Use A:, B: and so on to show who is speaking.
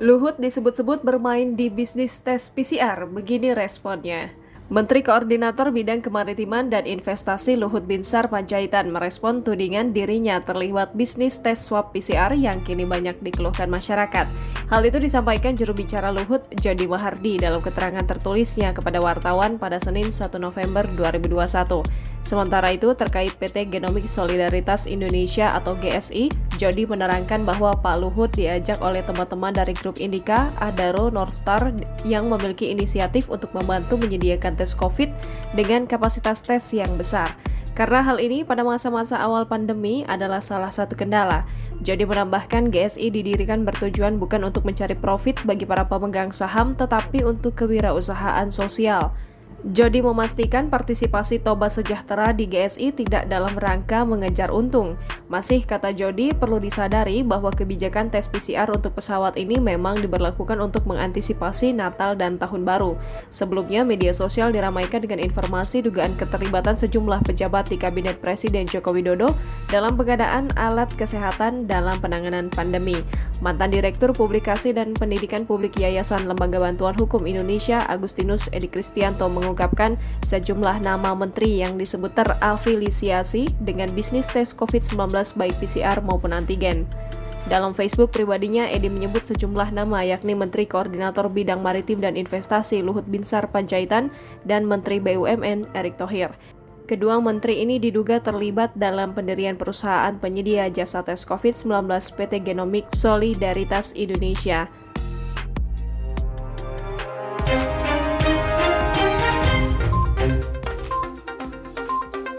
A: Luhut disebut-sebut bermain di bisnis tes PCR, begini responnya. Menteri Koordinator Bidang Kemaritiman dan Investasi Luhut Binsar Panjaitan merespon tudingan dirinya terlibat bisnis tes swab PCR yang kini banyak dikeluhkan masyarakat. Hal itu disampaikan juru bicara Luhut, Jody Mahardi, dalam keterangan tertulisnya kepada wartawan pada Senin 1 November 2021. Sementara itu, terkait PT Genomic Solidaritas Indonesia atau GSI, Jody menerangkan bahwa Pak Luhut diajak oleh teman-teman dari grup Indika, Adaro, Northstar yang memiliki inisiatif untuk membantu menyediakan tes COVID dengan kapasitas tes yang besar. Karena hal ini pada masa-masa awal pandemi adalah salah satu kendala. Jody menambahkan GSI didirikan bertujuan bukan untuk mencari profit bagi para pemegang saham tetapi untuk kewirausahaan sosial. Jody memastikan partisipasi Toba Sejahtera di GSI tidak dalam rangka mengejar untung. Masih, kata Jody, perlu disadari bahwa kebijakan tes PCR untuk pesawat ini memang diberlakukan untuk mengantisipasi Natal dan Tahun Baru. Sebelumnya, media sosial diramaikan dengan informasi dugaan keterlibatan sejumlah pejabat di Kabinet Presiden Joko Widodo dalam pengadaan alat kesehatan dalam penanganan pandemi. Mantan Direktur Publikasi dan Pendidikan Publik Yayasan Lembaga Bantuan Hukum Indonesia, Agustinus Edi Kristianto, mengungkapkan sejumlah nama menteri yang disebut terafiliasi dengan bisnis tes COVID-19 baik PCR maupun antigen. Dalam Facebook pribadinya, Edi menyebut sejumlah nama yakni Menteri Koordinator Bidang Maritim dan Investasi Luhut Binsar Panjaitan dan Menteri BUMN Erick Thohir. Kedua menteri ini diduga terlibat dalam pendirian perusahaan penyedia jasa tes COVID-19 PT Genomic Solidaritas Indonesia.